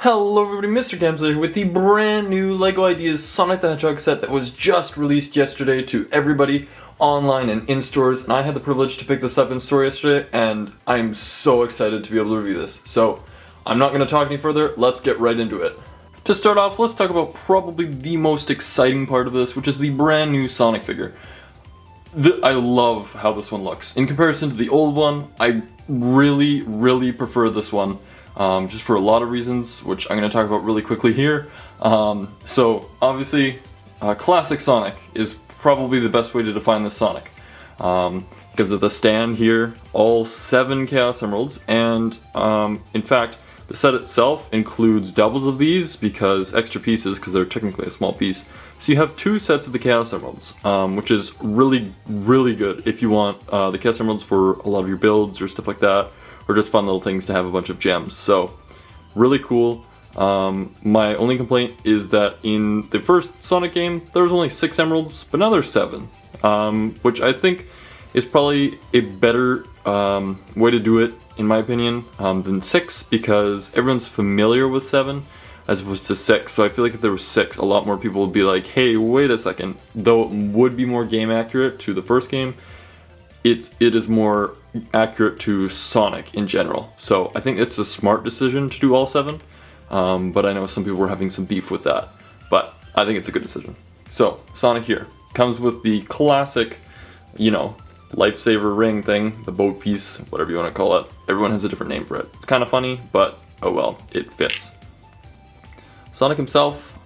Hello everybody, mrkhamzillabusiness here with the brand new LEGO Ideas Sonic the Hedgehog set that was just released yesterday to everybody online and in stores, and I had the privilege to pick this up in store yesterday, and I'm so excited to be able to review this. So, I'm not going to talk any further, let's get right into it. To start off, let's talk about probably the most exciting part of this, which is the brand new Sonic figure. I love how this one looks. In comparison to the old one, I really prefer this one. Just for a lot of reasons, which I'm going to talk about really quickly here. So obviously, classic Sonic is probably the best way to define this Sonic. Because of the stand here, all 7 Chaos Emeralds, and in fact, the set itself includes doubles of these because extra pieces, because they're technically a small piece. So you have 2 sets of the Chaos Emeralds, which is really good if you want the Chaos Emeralds for a lot of your builds or stuff like that, or just fun little things to have a bunch of gems. So, really cool. My only complaint is that in the first Sonic game, there was only 6 emeralds, but now there's 7. Which I think is probably a better way to do it, in my opinion, than 6, because everyone's familiar with 7 as opposed to 6. So I feel like if there was 6, a lot more people would be like, hey, wait a second. Though it would be more game accurate to the first game, it is more accurate to Sonic in general. So I think it's a smart decision to do all 7, but I know some people were having some beef with that. But I think it's a good decision. So Sonic here comes with the classic, you know, lifesaver ring thing, the boat piece, whatever you want to call it. Everyone has a different name for it. It's kind of funny, but oh well, it fits. Sonic himself,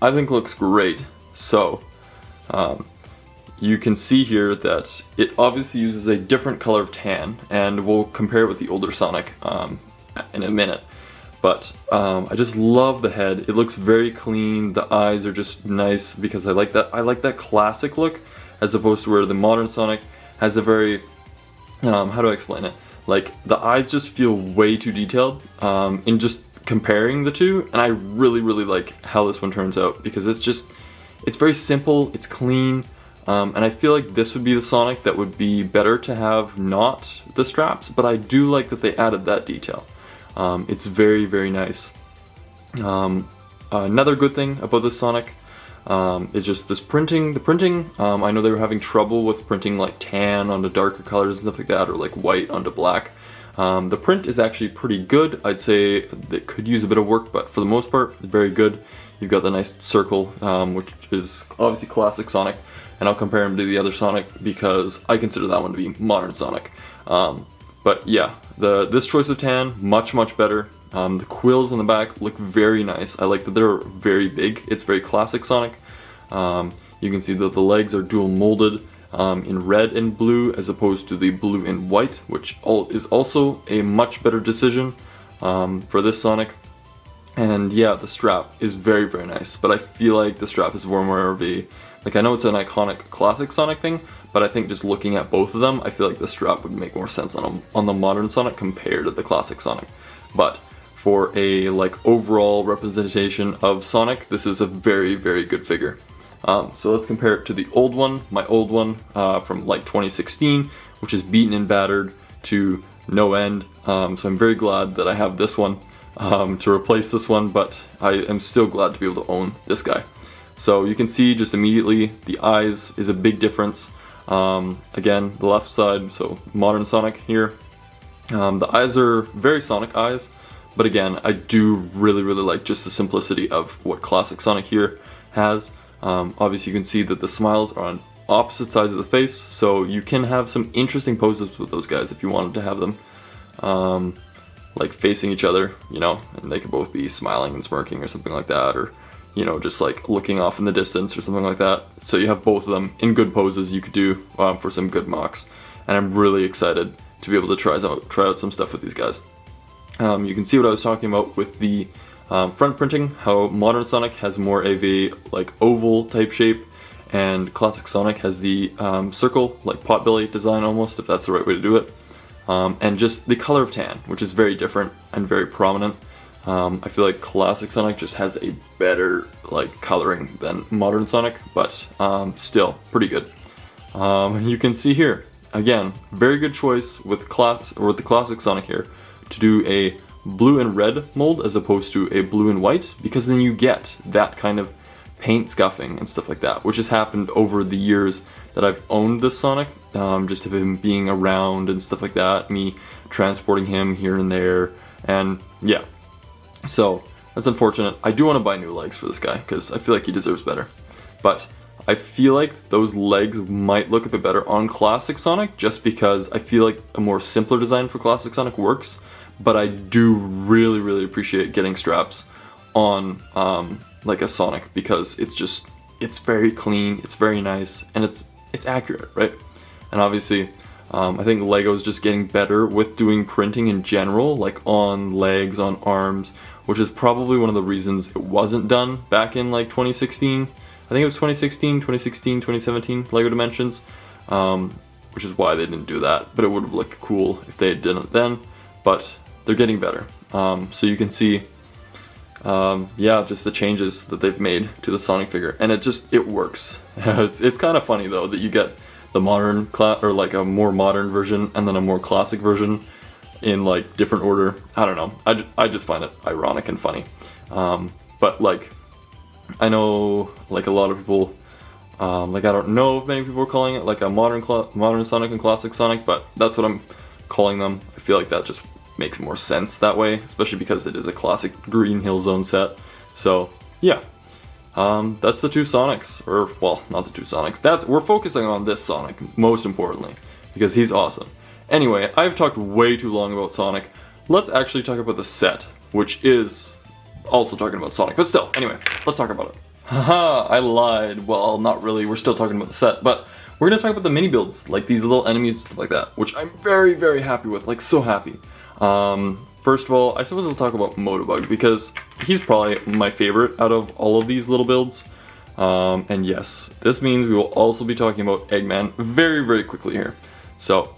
I think looks great. So, you can see here that it obviously uses a different color of tan, and we'll compare it with the older Sonic in a minute. But I just love the head. It looks very clean. The eyes are just nice because I like that classic look, as opposed to where the modern Sonic has a very how do I explain it? Like the eyes just feel way too detailed in just comparing the two, and I really like how this one turns out because it's very simple. It's clean. And I feel like this would be the Sonic that would be better to have not the straps, but I do like that they added that detail. It's very nice. Another good thing about this Sonic is just this printing. The printing, I know they were having trouble with printing like tan onto darker colors and stuff like that, or like white onto black. The print is actually pretty good. I'd say it could use a bit of work, but for the most part, it's very good. You've got the nice circle, which is obviously classic Sonic. And I'll compare him to the other Sonic because I consider that one to be modern Sonic. But yeah, this choice of tan, much better. The quills on the back look very nice. I like that they're very big. It's very classic Sonic. You can see that the legs are dual molded in red and blue as opposed to the blue and white, which is also a much better decision for this Sonic. And yeah, the strap is very nice, but I feel like the strap is more of a, like I know it's an iconic classic Sonic thing, but I think just looking at both of them, I feel like the strap would make more sense on the modern Sonic compared to the classic Sonic. But for a like overall representation of Sonic, this is a very good figure. So let's compare it to the old one, my old one from like 2016, which is beaten and battered to no end. So I'm very glad that I have this one to replace this one, but I am still glad to be able to own this guy. So you can see just immediately the eyes is a big difference. Again, the left side, so modern Sonic here. The eyes are very Sonic eyes, but again, I do really like just the simplicity of what classic Sonic here has. Obviously you can see that the smiles are on opposite sides of the face, so you can have some interesting poses with those guys if you wanted to have them. Like facing each other, you know, and they could both be smiling and smirking or something like that, or you know, just like looking off in the distance or something like that. So you have both of them in good poses you could do for some good mocks, and I'm really excited to be able to try out some stuff with these guys. You can see what I was talking about with the front printing, how modern Sonic has more of a like oval type shape, and classic Sonic has the circle, like potbelly design almost, if that's the right way to do it. And just the color of tan, which is very different and very prominent. I feel like classic Sonic just has a better like coloring than modern Sonic, but still pretty good. You can see here, again, very good choice with the classic Sonic here to do a blue and red mold as opposed to a blue and white, because then you get that kind of paint scuffing and stuff like that, which has happened over the years that I've owned this Sonic, just of him being around and stuff like that, me transporting him here and there, and yeah. So that's unfortunate. I do want to buy new legs for this guy because I feel like he deserves better. But I feel like those legs might look a bit better on Classic Sonic, just because I feel like a more simpler design for Classic Sonic works. But I do really, really appreciate getting straps on like a Sonic, because it's very clean, it's very nice, and it's accurate, right? And obviously, I think Lego's just getting better with doing printing in general, like on legs, on arms, which is probably one of the reasons it wasn't done back in like 2016. I think it was 2016, 2017 Lego Dimensions, which is why they didn't do that, but it would have looked cool if they did it then. But they're getting better. So you can see, yeah, just the changes that they've made to the Sonic figure, and it works. It's kind of funny though that you get the modern or like a more modern version and then a more classic version in like different order. I don't know. I just find it ironic and funny. But like, I know like a lot of people, like I don't know if many people are calling it like a modern Sonic and classic Sonic, but that's what I'm calling them. I feel like that just makes more sense that way, especially because it is a classic Green Hill Zone set. So yeah, that's the two Sonics, or well, not the two Sonics. We're focusing on this Sonic most importantly because he's awesome. Anyway, I've talked way too long about Sonic. Let's actually talk about the set, which is also talking about Sonic, but still, anyway, let's talk about it. Haha, I lied. Well, not really, we're still talking about the set, but we're gonna talk about the mini builds, like these little enemies, stuff like that, which I'm very, very happy with, like so happy. First of all, I suppose we'll talk about Motobug, because he's probably my favorite out of all of these little builds. And yes, this means we will also be talking about Eggman very, very quickly here. So,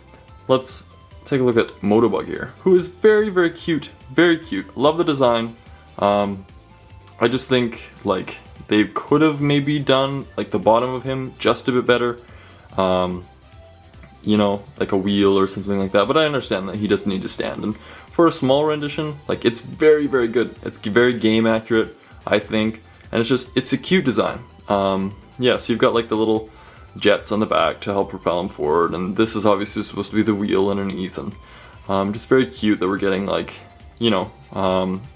let's take a look at Motobug here, who is very, very cute. Very cute. Love the design. I just think, like, they could have maybe done, like, the bottom of him just a bit better. You know, like a wheel or something like that, but I understand that he doesn't need to stand. And for a small rendition, like, it's very, very good. It's very game accurate, I think, and it's a cute design. Yeah, so you've got like the little jets on the back to help propel him forward, and this is obviously supposed to be the wheel underneath, and just very cute that we're getting, like, you know,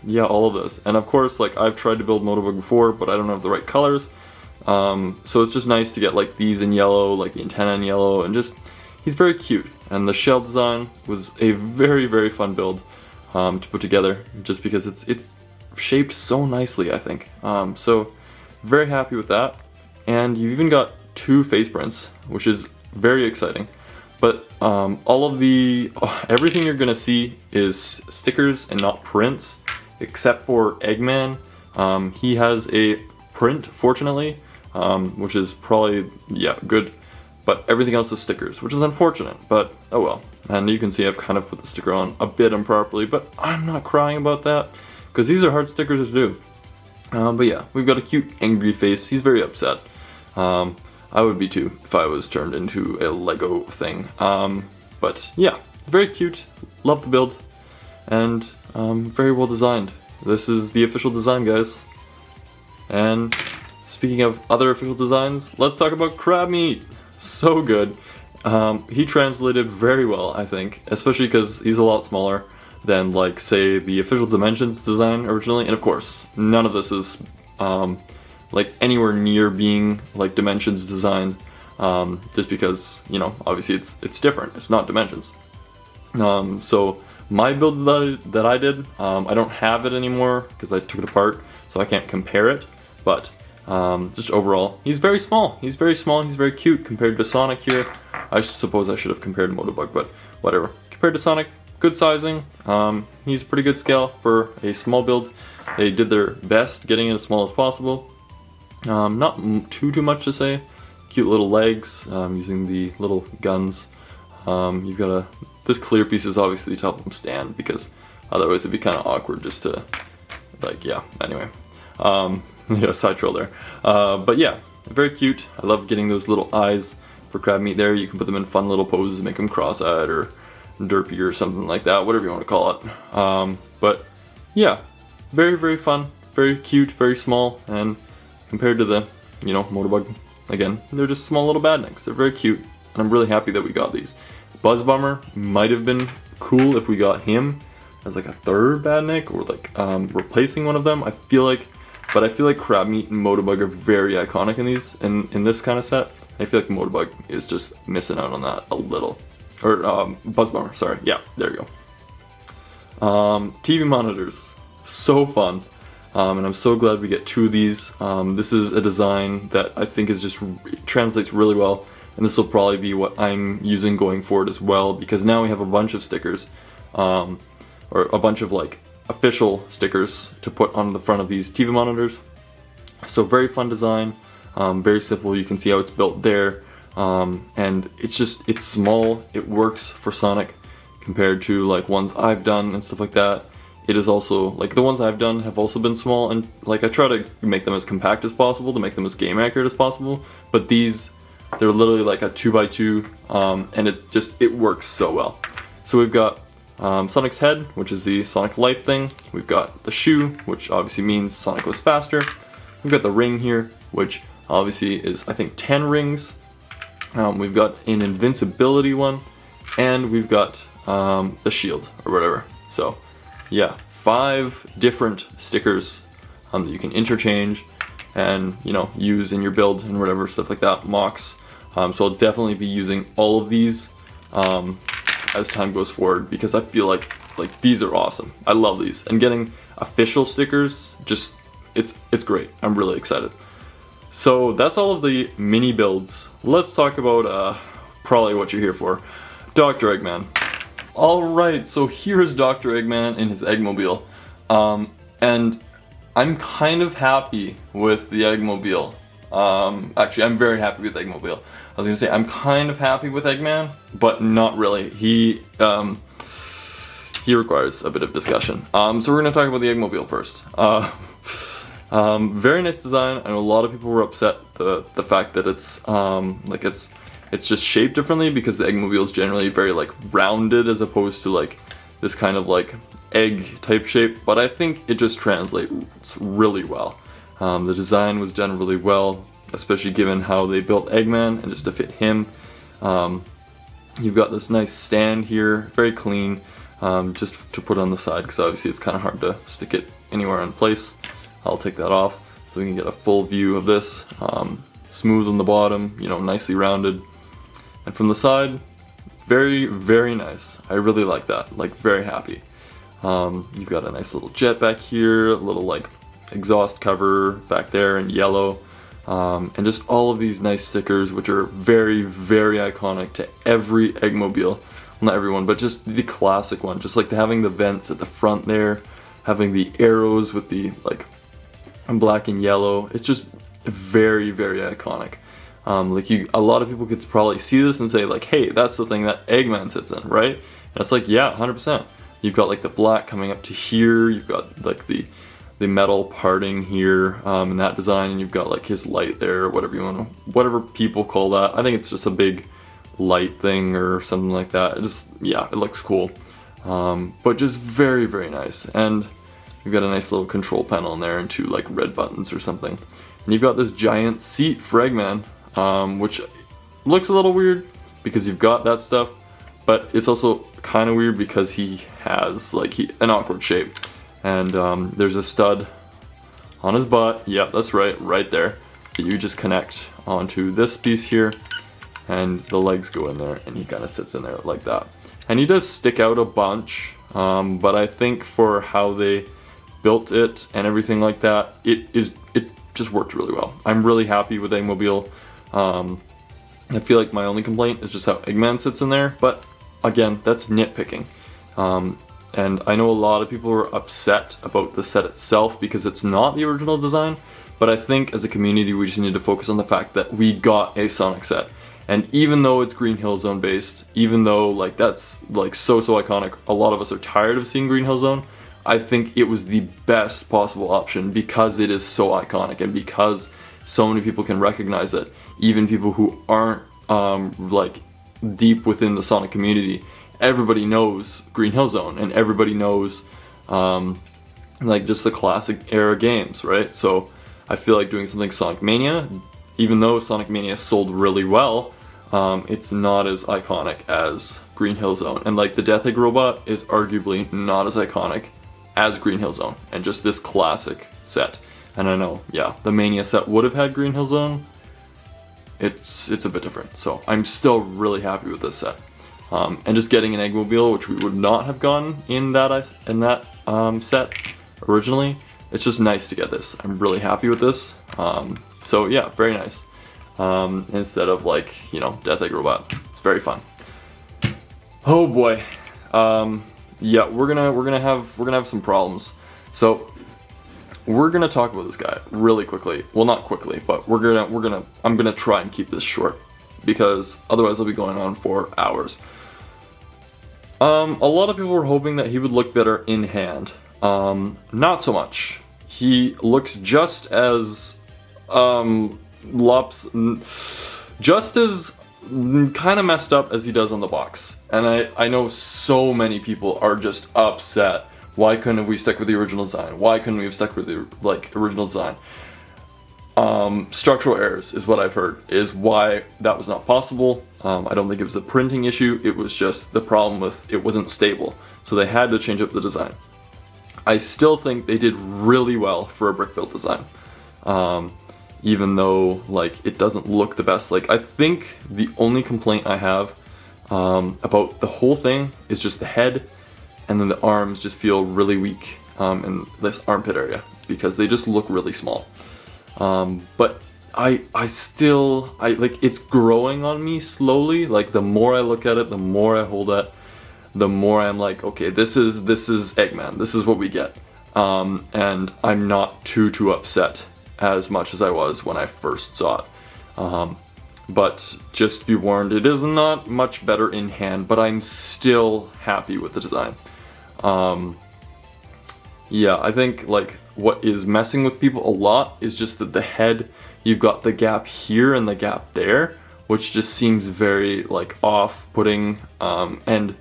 yeah, all of this. And of course, like, I've tried to build Motobug before, but I don't have the right colors, so it's just nice to get like these in yellow, like the antenna in yellow, and just he's very cute. And the shell design was a very, very fun build to put together, just because it's shaped so nicely, I think. So very happy with that. And you've even got two face prints, which is very exciting. But all of everything you're gonna see is stickers and not prints, except for Eggman. He has a print, fortunately, which is probably, yeah, good. But everything else is stickers, which is unfortunate, but oh well. And you can see I've kind of put the sticker on a bit improperly, but I'm not crying about that, because these are hard stickers to do. But yeah, we've got a cute angry face. He's very upset. I would be too if I was turned into a Lego thing. But yeah, very cute. Love the build, and very well designed. This is the official design, guys. And speaking of other official designs, let's talk about Crab Meat. So good. He translated very well, I think, especially because he's a lot smaller than, like, say, the official Dimensions design originally. And of course, none of this is like anywhere near being like Dimensions design, just because, you know, obviously it's different. It's not Dimensions. So my build that I did, I don't have it anymore because I took it apart, so I can't compare it. But just overall, he's very small. He's very small. He's very cute compared to Sonic here. I suppose I should have compared Motobug, but whatever. Compared to Sonic, good sizing. He's a pretty good scale for a small build. They did their best getting it as small as possible. Not too much to say. Cute little legs, using the little guns. You've got this clear piece is obviously to help him stand, because otherwise it'd be kind of awkward just to, like, yeah, anyway. Yeah, side troll there. But yeah, very cute. I love getting those little eyes for Crab Meat there. You can put them in fun little poses, make them cross-eyed, or derpy or something like that, whatever you want to call it. But yeah, very, very fun, very cute, very small, and compared to the, you know, Motorbug, again, they're just small little badniks. They're very cute, and I'm really happy that we got these. Buzz Bomber might have been cool if we got him as like a third badnik, or like replacing one of them. I feel like Crab Meat and Motorbug are very iconic in these, in this kind of set. I feel like Motorbug is just missing out on that a little. Or Buzz Bomber, sorry. Yeah, there you go. TV monitors, so fun. And I'm so glad we get 2 of these. This is a design that I think is just translates really well, and this will probably be what I'm using going forward as well, because now we have a bunch of stickers, or a bunch of like official stickers to put on the front of these TV monitors. So very fun design, very simple. You can see how it's built there, and it's small. It works for Sonic compared to like ones I've done and stuff like that. It is also, like, the ones I've done have also been small, and like I try to make them as compact as possible to make them as game accurate as possible, but these, they're literally like a 2x2, and it works so well. So we've got Sonic's head, which is the Sonic Life thing. We've got the shoe, which obviously means Sonic was faster. We've got the ring here, which obviously is, I think, 10 rings. We've got an invincibility one, and we've got the shield, or whatever. So yeah, 5 different stickers that you can interchange and, you know, use in your build and whatever, stuff like that, mocks. So I'll definitely be using all of these as time goes forward, because I feel like these are awesome. I love these, and getting official stickers, just it's great. I'm really excited. So that's all of the mini builds. Let's talk about probably what you're here for, Dr. Eggman. Alright, so here's Dr. Eggman in his Eggmobile, and I'm kind of happy with the Eggmobile. Actually, I'm very happy with Eggmobile. I was gonna say I'm kind of happy with Eggman, but not really. He requires a bit of discussion. So we're gonna talk about the Eggmobile first. Very nice design. I know a lot of people were upset the fact that it's just shaped differently, because the Eggmobile is generally very like rounded as opposed to like this kind of like egg type shape, but I think it just translates really well. The design was done really well, especially given how they built Eggman and just to fit him. You've got this nice stand here, very clean, just to put on the side, because obviously it's kind of hard to stick it anywhere in place. I'll take that off so we can get a full view of this. Smooth on the bottom, you know, nicely rounded. And from the side, very, very nice. I really like that, like very happy. You've got a nice little jet back here, a little like exhaust cover back there in yellow, and just all of these nice stickers, which are very, very iconic to every Eggmobile. Well, not everyone, but just the classic one. Just like having the vents at the front there, having the arrows with the like black and yellow. It's just very, very iconic. A lot of people could probably see this and say like, hey, that's the thing that Eggman sits in, right? And it's like, yeah, 100%. You've got like the black coming up to here, you've got like the metal parting here in that design, and you've got like his light there, whatever people call that. I think it's just a big light thing or something like that. It looks cool. But just very, very nice. And you've got a nice little control panel in there and 2 like red buttons or something. And you've got this giant seat for Eggman, which looks a little weird because you've got that stuff, but it's also kind of weird because he has like an awkward shape. And there's a stud on his butt. Yep, that's right there. That you just connect onto this piece here, and the legs go in there, and he kind of sits in there like that. And he does stick out a bunch, but I think for how they built it and everything like that, it just worked really well. I'm really happy with Eggmobile. I feel like my only complaint is just how Eggman sits in there, but again, that's nitpicking. And I know a lot of people were upset about the set itself because it's not the original design, but I think as a community we just need to focus on the fact that we got a Sonic set. And even though it's Green Hill Zone based, even though like that's like so iconic, a lot of us are tired of seeing Green Hill Zone, I think it was the best possible option because it is so iconic and because so many people can recognize it, even people who aren't like deep within the Sonic community. everybody knows Green Hill Zone, and everybody knows like just the classic era games, right? So I feel like doing something Sonic Mania, even though Sonic Mania sold really well, it's not as iconic as Green Hill Zone. And like the Death Egg robot is arguably not as iconic as Green Hill Zone, and just this classic set. And I know, yeah, the Mania set would have had Green Hill Zone. It's a bit different. So I'm still really happy with this set. And just getting an Eggmobile, which we would not have gotten in that set originally. It's just nice to get this. I'm really happy with this. So yeah, very nice. Instead of like, you know, Death Egg Robot. It's very fun. Oh boy. Yeah, we're gonna have some problems. So we're gonna talk about this guy really quickly. Well, not quickly, but I'm gonna try and keep this short because otherwise I'll be going on for hours. A lot of people were hoping that he would look better in hand. Not so much. He looks just as just as kind of messed up as he does on the box. And I know so many people are just upset. Why couldn't we stick with the original design? Why couldn't we have stuck with the original design? Structural errors is what I've heard, is why that was not possible. I don't think it was a printing issue, it was just the problem with it wasn't stable. So they had to change up the design. I still think they did really well for a brick build design. Even though like it doesn't look the best. Like I think the only complaint I have about the whole thing is just the head, and then the arms just feel really weak in this armpit area because they just look really small. But I still like it's growing on me slowly. Like the more I look at it, the more I hold it, the more I'm like, okay, this is Eggman. This is what we get. And I'm not too upset as much as I was when I first saw it. But just be warned, it is not much better in hand, but I'm still happy with the design. Yeah, I think like what is messing with people a lot is just that the head, you've got the gap here and the gap there, which just seems very like off-putting, and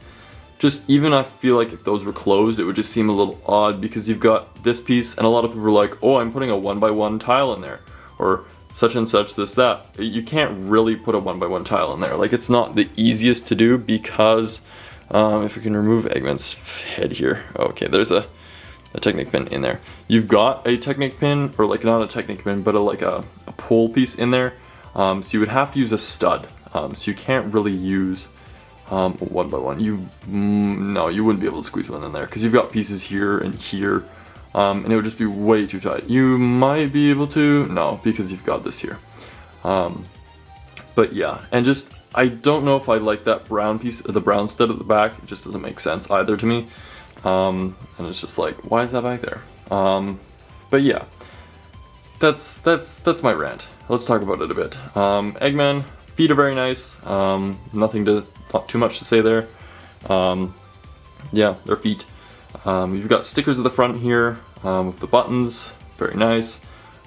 just even I feel like if those were closed, it would just seem a little odd because you've got this piece and a lot of people are like, oh, I'm putting a 1x1 tile in there, or such and such, this, that. You can't really put a 1x1 tile in there. Like it's not the easiest to do because if we can remove Eggman's head here. Okay, there's a Technic pin in there. You've got a Technic pin, or like not a Technic pin, but like a pull piece in there. So you would have to use a stud. So you can't really use 1x1. No, you wouldn't be able to squeeze one in there because you've got pieces here and here, and it would just be way too tight. You might be able to, no, because you've got this here. But yeah, and just I don't know if I like that brown piece, the brown stud at the back. It just doesn't make sense either to me. And it's just like, why is that back there? But yeah, that's my rant. Let's talk about it a bit. Eggman, feet are very nice. Not too much to say there. Yeah, their feet. You've got stickers at the front here with the buttons, very nice.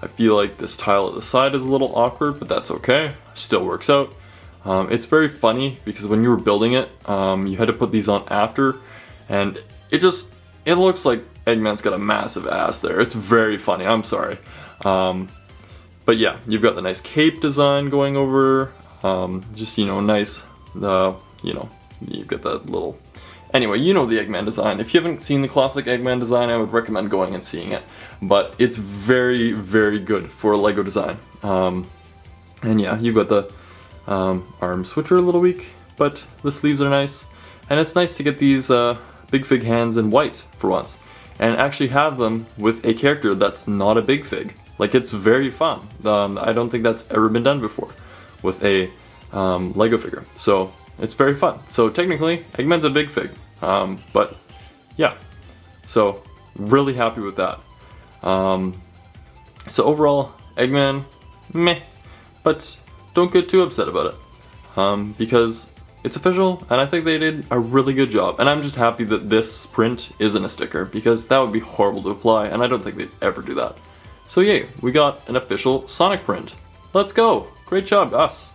I feel like this tile at the side is a little awkward, but that's okay, still works out. It's very funny because when you were building it, you had to put these on after, and it looks like Eggman's got a massive ass there. It's very funny, I'm sorry. But yeah, you've got the nice cape design going over, just, you know, nice, you know, you've got that little... Anyway, you know the Eggman design. If you haven't seen the classic Eggman design, I would recommend going and seeing it. But it's very, very good for a Lego design. And yeah, you've got the arms, which are a little weak, but the sleeves are nice. And it's nice to get these big fig hands in white for once. And actually have them with a character that's not a big fig. Like, it's very fun. I don't think that's ever been done before with a Lego figure. So it's very fun. So technically, Eggman's a big fig. But yeah, so really happy with that. So overall, Eggman, meh, but don't get too upset about it, because it's official and I think they did a really good job. And I'm just happy that this print isn't a sticker, because that would be horrible to apply and I don't think they'd ever do that. So yay, we got an official Sonic print. Let's go, great job us.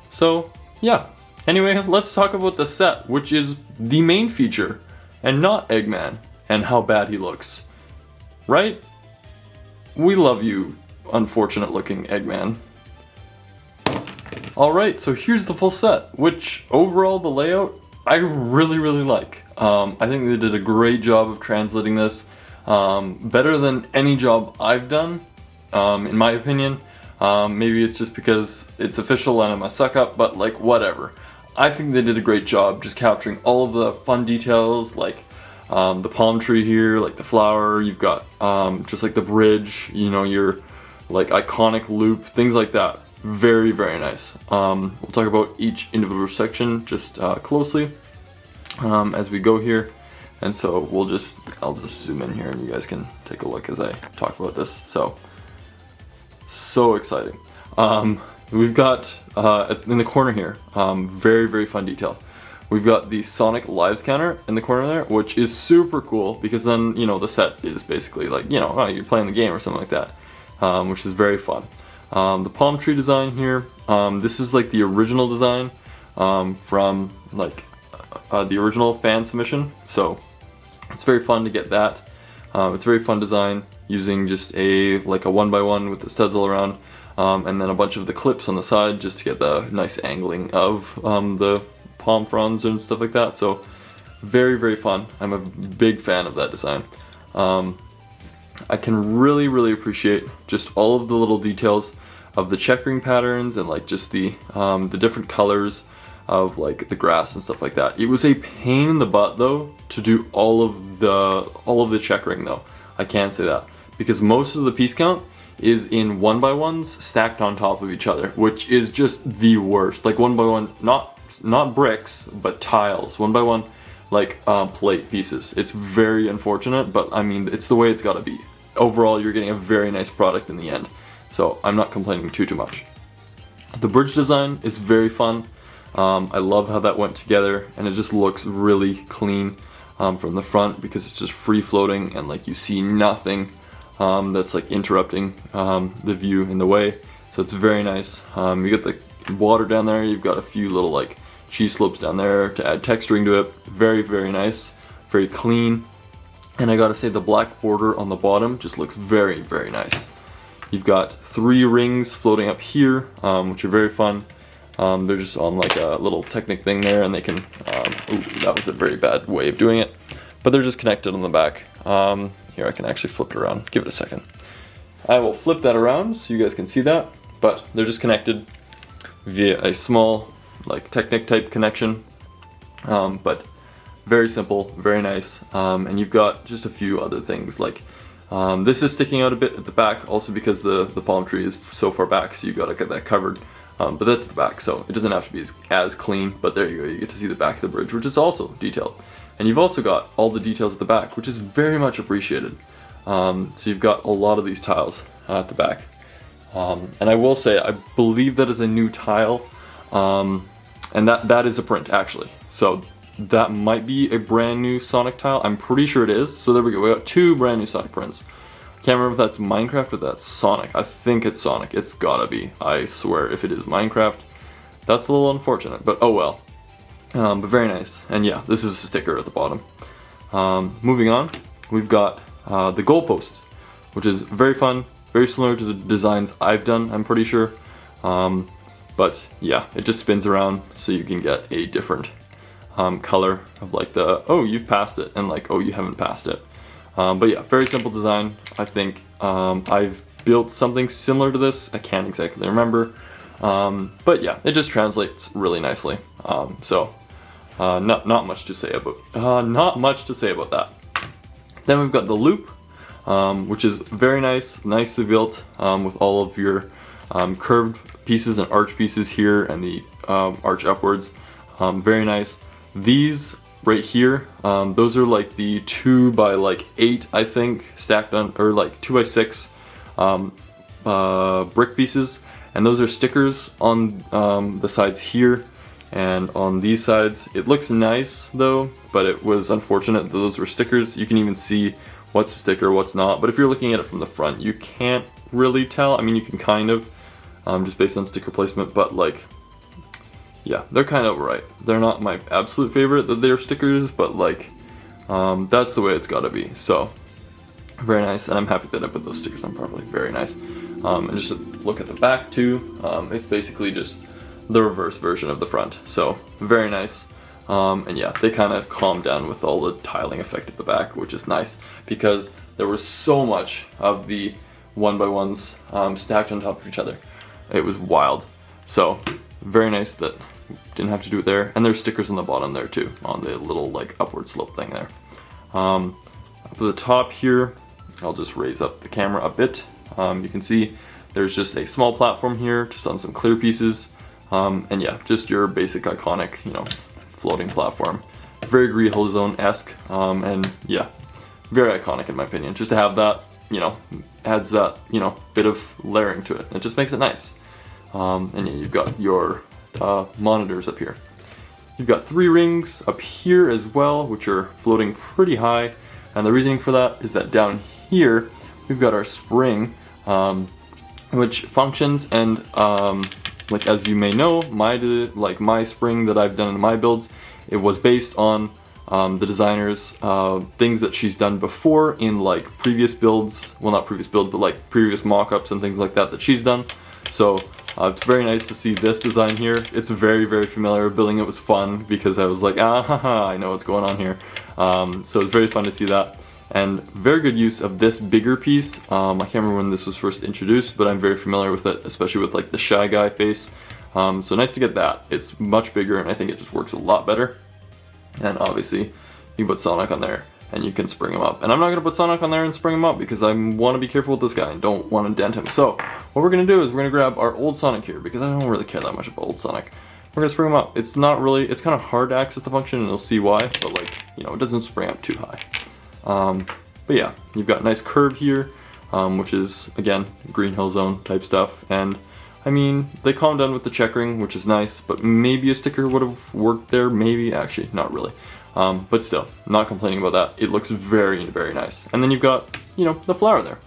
So yeah, Anyway, let's talk about the set, which is the main feature, and not Eggman, and how bad he looks. Right? We love you, unfortunate looking Eggman. Alright, so here's the full set, which overall the layout I really like. I think they did a great job of translating this, better than any job I've done, in my opinion. Maybe it's just because it's official and I'm a suck up, but like whatever. I think they did a great job just capturing all of the fun details, like the palm tree here, like the flower, you've got just like the bridge, you know, your like iconic loop, things like that. Very nice. We'll talk about each individual section just closely as we go here. And so I'll just zoom in here and you guys can take a look as I talk about this. So exciting. We've got in the corner here, very fun detail. We've got the Sonic live scanner in the corner there, which is super cool because then, you know, the set is basically like, you know, you're playing the game or something like that, which is very fun. The palm tree design here, this is like the original design from like the original fan submission, so it's very fun to get that. It's a very fun design using just a 1x1 with the studs all around, and then a bunch of the clips on the side just to get the nice angling of the palm fronds and stuff like that. So very fun. I'm a big fan of that design. I can really appreciate just all of the little details of the checkering patterns and like just the different colors of like the grass and stuff like that. It was a pain in the butt though to do all of the checkering though. I can say that because most of the piece count is in 1x1s stacked on top of each other, which is just the worst. Like 1x1, not bricks, but tiles. 1x1 like plate pieces. It's very unfortunate, but I mean it's the way it's got to be. Overall, you're getting a very nice product in the end, so I'm not complaining too much. The bridge design is very fun. I love how that went together, and it just looks really clean from the front because it's just free floating and like you see nothing that's like interrupting the view in the way. So it's very nice. You get the water down there. You've got a few little like cheese slopes down there to add texturing to it. Very nice, very clean. And I gotta say the black border on the bottom just looks very nice. You've got 3 rings floating up here, which are very fun. They're just on like a little Technic thing there, and they can, ooh, that was a very bad way of doing it, but they're just connected on the back. Here, I can actually flip it around. Give it a second. I will flip that around so you guys can see that, but they're just connected via a small like Technic type connection, but very simple, very nice. And you've got just a few other things like this is sticking out a bit at the back, also because the palm tree is so far back, so you've got to get that covered. But that's the back, so it doesn't have to be as clean, but there you go, you get to see the back of the bridge, which is also detailed. And you've also got all the details at the back, which is very much appreciated. So you've got a lot of these tiles at the back. And I will say, I believe that is a new tile, and that is a print actually. So that might be a brand new Sonic tile. I'm pretty sure it is. So there we go, we got 2 brand new Sonic prints. Can't remember if that's Minecraft or that's Sonic. I think it's Sonic. It's gotta be. I swear, if it is Minecraft, that's a little unfortunate, but oh well. But very nice. And yeah, this is a sticker at the bottom. Moving on, we've got the goalpost, which is very fun, very similar to the designs I've done, I'm pretty sure. But yeah, it just spins around so you can get a different color of like the, oh, you've passed it, and like, oh, you haven't passed it. But yeah, very simple design. I think I've built something similar to this. I can't exactly remember. But yeah, it just translates really nicely. Not much to say about that. Then we've got the loop, which is very nice, nicely built with all of your curved pieces and arch pieces here and the arch upwards. Very nice. These right here, those are like the 2x8, I think, stacked on, or like 2x6 brick pieces, and those are stickers on the sides here and on these sides. It looks nice though, but it was unfortunate that those were stickers. You can even see what's a sticker, what's not, but if you're looking at it from the front, you can't really tell. I mean, you can kind of, just based on sticker placement, but like, yeah, they're kind of right. They're not my absolute favorite that they're stickers, but like, that's the way it's gotta be. So, very nice, and I'm happy that I put those stickers on properly. Very nice. And just look at the back too. It's basically just the reverse version of the front. So, very nice. And yeah, they kind of calmed down with all the tiling effect at the back, which is nice because there was so much of the 1x1s stacked on top of each other. It was wild. So, very nice that didn't have to do it there. And there's stickers on the bottom there too, on the little like upward slope thing there. Up at the top here, I'll just raise up the camera a bit. You can see there's just a small platform here, just on some clear pieces. And yeah, just your basic iconic, you know, floating platform. Very Green Hill Zone-esque, and yeah, very iconic in my opinion. Just to have that, you know, adds that, you know, bit of layering to it. It just makes it nice. And yeah, you've got your monitors up here. You've got 3 rings up here as well, which are floating pretty high. And the reasoning for that is that down here, we've got our spring, which functions, and like as you may know, my spring that I've done in my builds, it was based on the designer's things that she's done before in like previous builds. Well, not previous builds, but like previous mock-ups and things like that she's done. So it's very nice to see this design here. It's very, very familiar. Building it was fun because I was like, I know what's going on here. So it's very fun to see that. And very good use of this bigger piece. I can't remember when this was first introduced, but I'm very familiar with it, especially with like the Shy Guy face. So nice to get that. It's much bigger, and I think it just works a lot better. And obviously, you can put Sonic on there, and you can spring him up. And I'm not going to put Sonic on there and spring him up because I want to be careful with this guy and don't want to dent him. So what we're going to do is we're going to grab our old Sonic here, because I don't really care that much about old Sonic. We're going to spring him up. It's not really, it's kind of hard to access the function, and you'll see why, but like, you know, it doesn't spring up too high. But yeah, you've got a nice curve here, which is, again, Green Hill Zone type stuff. And I mean, they calmed down with the checkering, which is nice, but maybe a sticker would have worked there, maybe, actually, not really. But still, not complaining about that. It looks very, very nice. And then you've got, you know, the flower there,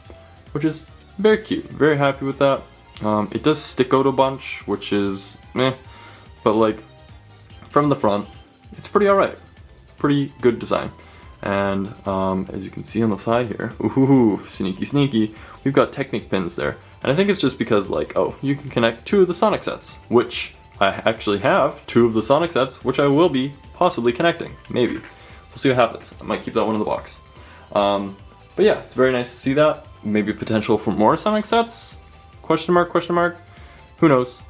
which is very cute. Very happy with that. It does stick out a bunch, which is meh, but like, from the front, it's pretty alright. Pretty good design. And as you can see on the side here, ooh, sneaky, sneaky, we've got Technic pins there. And I think it's just because, like, oh, you can connect 2 of the Sonic sets, which I actually have 2 of the Sonic sets, which I will be possibly connecting. Maybe. We'll see what happens. I might keep that one in the box. But yeah, it's very nice to see that. Maybe potential for more Sonic sets? Question mark, question mark? Who knows?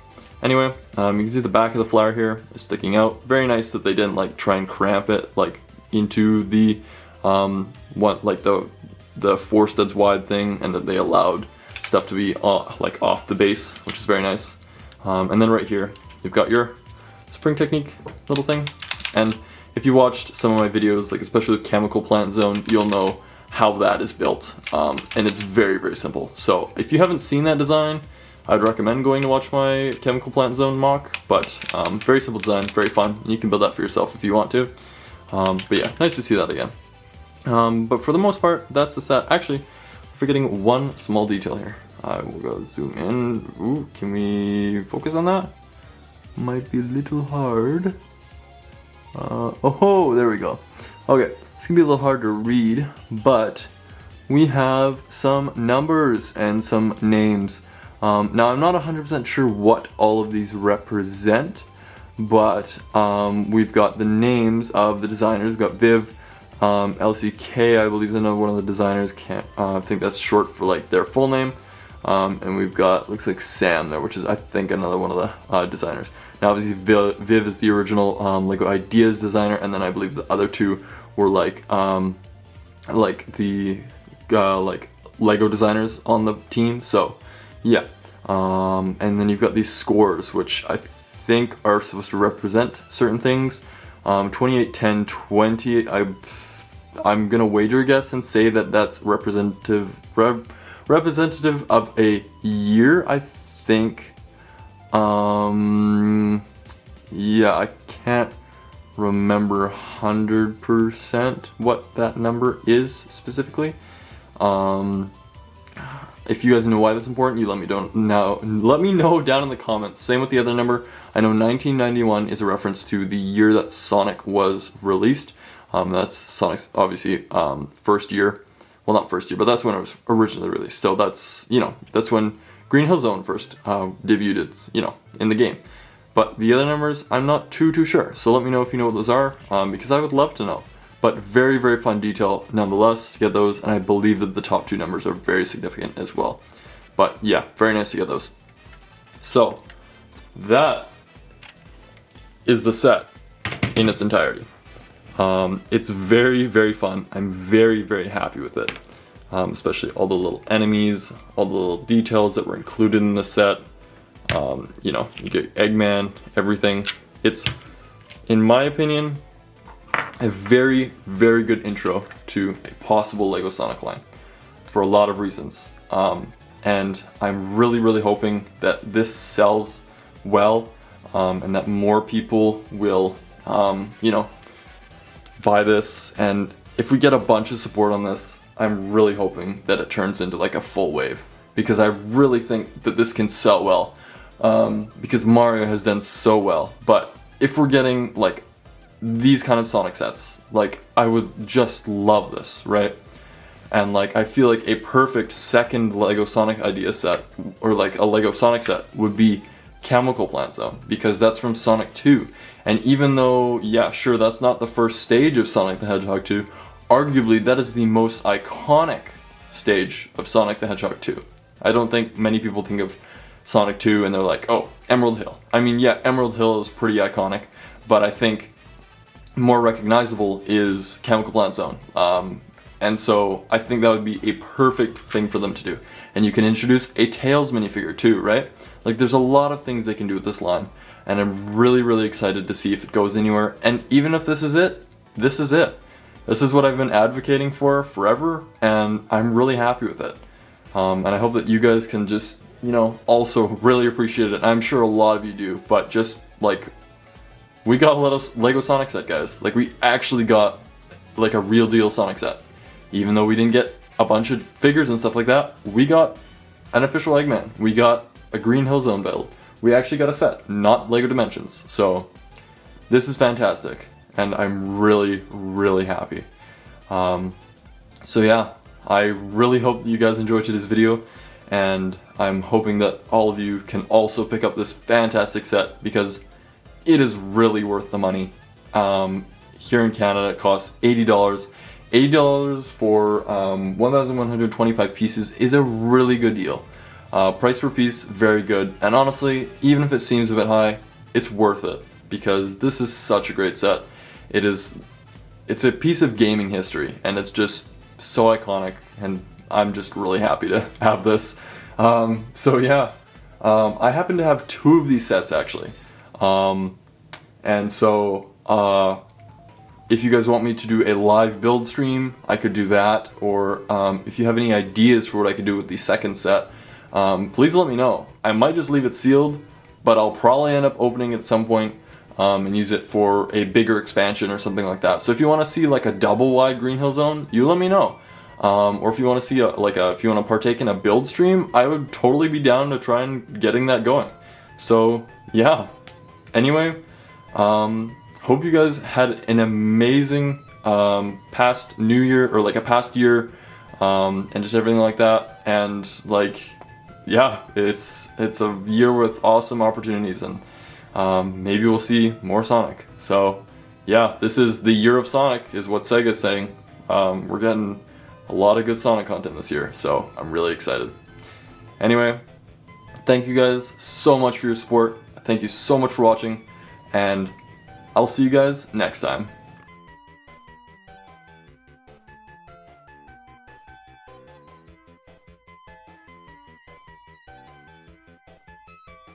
Anyway, you can see the back of the flower here is sticking out. Very nice that they didn't, like, try and cramp it, like, into the the 4 studs wide thing, and that they allowed stuff to be like off the base, which is very nice. And then right here you've got your spring technique little thing, and if you watched some of my videos, like especially with Chemical Plant Zone, you'll know how that is built, and it's very, very simple. So if you haven't seen that design, I'd recommend going to watch my Chemical Plant Zone mock, but very simple design, very fun, and you can build that for yourself if you want to. But yeah, nice to see that again. But for the most part, that's the set. Actually, forgetting one small detail here. I will go zoom in. Ooh, can we focus on that? Might be a little hard. Oh, there we go. Okay, it's gonna be a little hard to read, but we have some numbers and some names. Now, I'm not 100% sure what all of these represent, but we've got the names of the designers. We've got Viv, LCK, I believe is another one of the designers. I think that's short for like their full name. And we've got, looks like Sam there, which is I think another one of the designers. Now obviously Viv is the original Lego Ideas designer, and then I believe the other 2 were like the like Lego designers on the team. So yeah, and then you've got these scores, which I think are supposed to represent certain things. 28, 10, 20. I'm gonna wager a guess and say that that's representative of a year, I think. Yeah, I can't remember 100% what that number is specifically. if you guys know why that's important, you let me know down in the comments. Same with the other number. I know 1991 is a reference to the year that Sonic was released. That's Sonic's obviously first year. Well, not first year, but that's when it was originally released. So that's, you know, that's when Green Hill Zone first debuted, its, you know, in the game. But the other numbers, I'm not too sure. So let me know if you know what those are, because I would love to know. But very, very fun detail nonetheless to get those, and I believe that the top two numbers are very significant as well. But yeah, very nice to get those. So that is the set in its entirety. It's very, very fun. I'm very, very happy with it. Especially all the little enemies, all the little details that were included in the set. You know, you get Eggman, everything. It's, in my opinion, a very, very good intro to a possible LEGO Sonic line for a lot of reasons. And I'm really, really hoping that this sells well, and that more people will, you know, buy this. And if we get a bunch of support on this, I'm really hoping that it turns into like a full wave, because I really think that this can sell well, because Mario has done so well. But if we're getting like these kind of Sonic sets, like, I would just love this, right? And like, I feel like a perfect second LEGO Sonic idea set, or like a LEGO Sonic set, would be Chemical Plant Zone, because that's from Sonic 2. And even though, yeah, sure, that's not the first stage of Sonic the Hedgehog 2, arguably that is the most iconic stage of Sonic the Hedgehog 2. I don't think many people think of Sonic 2 and they're like, oh, Emerald Hill. I mean, yeah, Emerald Hill is pretty iconic, but I think more recognizable is Chemical Plant Zone. And so I think that would be a perfect thing for them to do. And you can introduce a Tails minifigure too, right? Like, there's a lot of things they can do with this line, and I'm really, really excited to see if it goes anywhere. And even if this is it, this is it. This is what I've been advocating for forever, and I'm really happy with it. And I hope that you guys can just, you know, also really appreciate it. I'm sure a lot of you do, but just like, we got a LEGO Sonic set, guys. Like, we actually got like a real deal Sonic set. Even though we didn't get a bunch of figures and stuff like that, we got an official Eggman. We got a Green Hill Zone build. We actually got a set, not LEGO Dimensions. So this is fantastic, and I'm really, really happy. So yeah, I really hope that you guys enjoyed today's video, and I'm hoping that all of you can also pick up this fantastic set, because it is really worth the money. Here in Canada, it costs $80. $80 for 1,125 pieces is a really good deal. Price per piece, very good. And honestly, even if it seems a bit high, it's worth it, because this is such a great set. It's a piece of gaming history, and it's just so iconic, and I'm just really happy to have this. So yeah, I happen to have two of these sets actually. And so, if you guys want me to do a live build stream, I could do that. Or if you have any ideas for what I could do with the second set, please let me know. I might just leave it sealed, but I'll probably end up opening it at some point and use it for a bigger expansion or something like that. So if you want to see like a double wide Green Hill Zone, you let me know. Or if you want to see if you want to partake in a build stream, I would totally be down to try and getting that going. So yeah. Anyway, hope you guys had an amazing past New Year, or like a past year, and just everything like that. And like, yeah, it's a year with awesome opportunities, and maybe we'll see more Sonic. So yeah, this is the year of Sonic, is what Sega's saying. We're getting a lot of good Sonic content this year, so I'm really excited. Anyway, thank you guys so much for your support. Thank you so much for watching, and I'll see you guys next time.